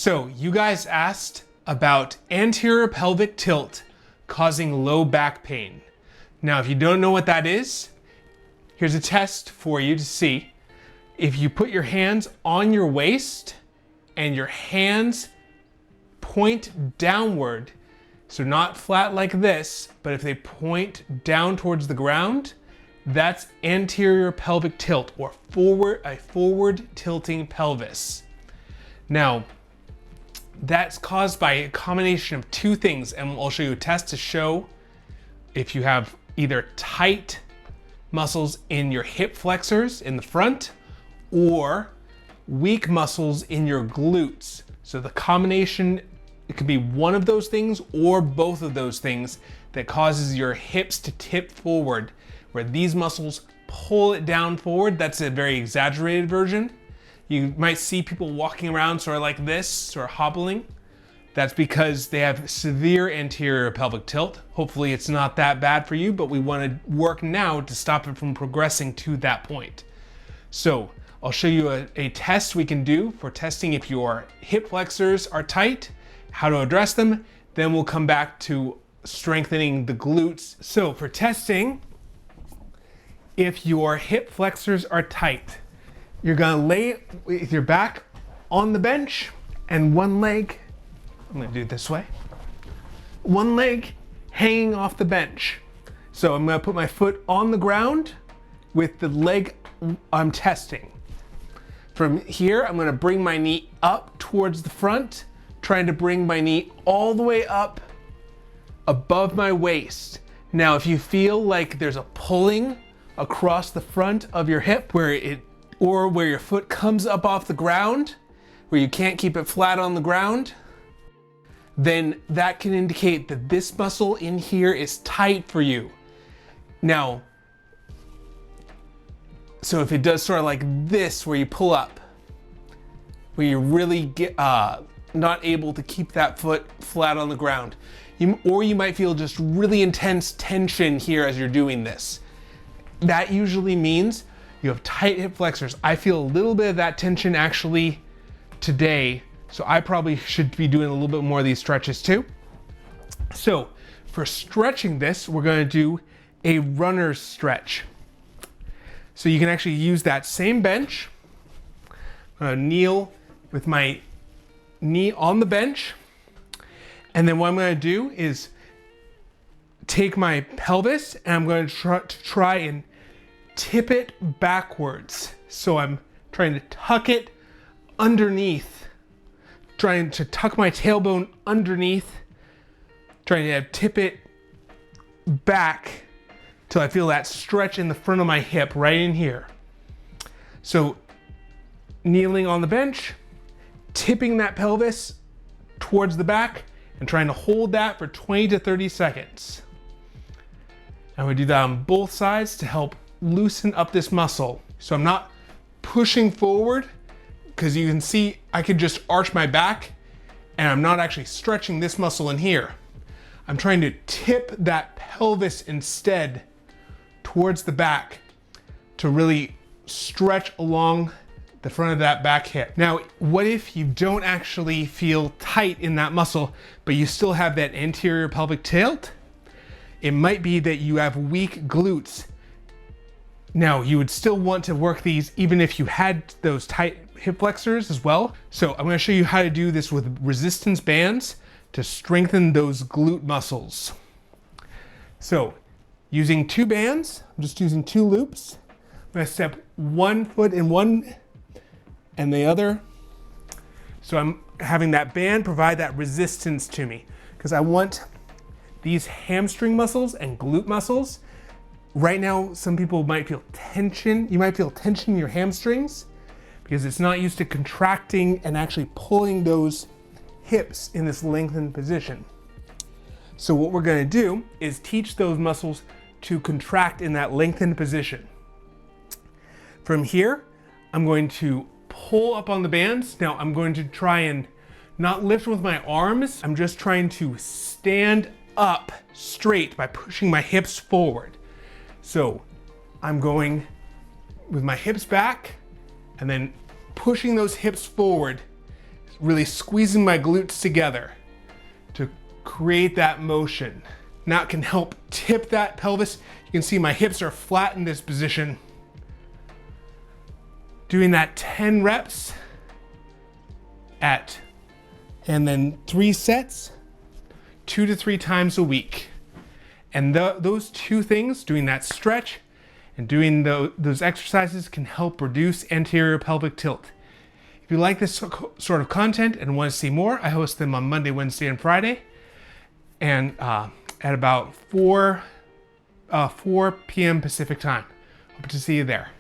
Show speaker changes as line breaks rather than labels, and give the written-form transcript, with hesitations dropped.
So you guys asked about anterior pelvic tilt causing low back pain. Now, if you don't know what that is, here's a test for you to see. If you put your hands on your waist and your hands point downward, so not flat like this, but if they point down towards the ground, that's anterior pelvic tilt, or a forward tilting pelvis. Now, that's caused by a combination of two things, and I'll show you a test to show if you have either tight muscles in your hip flexors in the front or weak muscles in your glutes. So the combination, it could be one of those things or both of those things that causes your hips to tip forward, where these muscles pull it down forward. That's a very exaggerated version. You might see people walking around sort of like this, sort of hobbling. That's because they have severe anterior pelvic tilt. Hopefully it's not that bad for you, but we want to work now to stop it from progressing to that point. So I'll show you a test we can do for testing if your hip flexors are tight, how to address them. Then we'll come back to strengthening the glutes. So for testing, if your hip flexors are tight, you're gonna lay with your back on the bench and one leg, I'm gonna do it this way, one leg hanging off the bench. So I'm gonna put my foot on the ground with the leg I'm testing. From here, I'm gonna bring my knee up towards the front, trying to bring my knee all the way up above my waist. Now, if you feel like there's a pulling across the front of your hip where your foot comes up off the ground, where you can't keep it flat on the ground, then that can indicate that this muscle in here is tight for you. Now, so if it does sort of like this, where you pull up, where you really not able to keep that foot flat on the ground, or you might feel just really intense tension here as you're doing this. That usually means you have tight hip flexors. I feel a little bit of that tension actually today, so I probably should be doing a little bit more of these stretches too. So for stretching this, we're gonna do a runner's stretch. So you can actually use that same bench. I'm gonna kneel with my knee on the bench, and then what I'm gonna do is take my pelvis and I'm going to try and tip it backwards. So I'm trying to tuck it underneath, trying to tuck my tailbone underneath, trying to tip it back till I feel that stretch in the front of my hip right in here. So kneeling on the bench, tipping that pelvis towards the back and trying to hold that for 20 to 30 seconds. And we do that on both sides to help loosen up this muscle. So I'm not pushing forward, because you can see I could just arch my back and I'm not actually stretching this muscle in here. I'm trying to tip that pelvis instead towards the back to really stretch along the front of that back hip. Now, what if you don't actually feel tight in that muscle, but you still have that anterior pelvic tilt? It might be that you have weak glutes. Now, you would still want to work these even if you had those tight hip flexors as well. So I'm gonna show you how to do this with resistance bands to strengthen those glute muscles. So using two bands, I'm just using two loops. I'm gonna step one foot in one and the other. So I'm having that band provide that resistance to me, because I want these hamstring muscles and glute muscles. Right now, some people might feel tension. You might feel tension in your hamstrings because it's not used to contracting and actually pulling those hips in this lengthened position. So what we're gonna do is teach those muscles to contract in that lengthened position. From here, I'm going to pull up on the bands. Now I'm going to try and not lift with my arms. I'm just trying to stand up straight by pushing my hips forward. So I'm going with my hips back and then pushing those hips forward, really squeezing my glutes together to create that motion. Now it can help tip that pelvis. You can see my hips are flat in this position. Doing that 10 reps and then 3 sets, 2 to 3 times a week. And those two things, doing that stretch and doing those exercises, can help reduce anterior pelvic tilt. If you like this sort of content and want to see more, I host them on Monday, Wednesday, and Friday, and at about 4 p.m. Pacific time. Hope to see you there.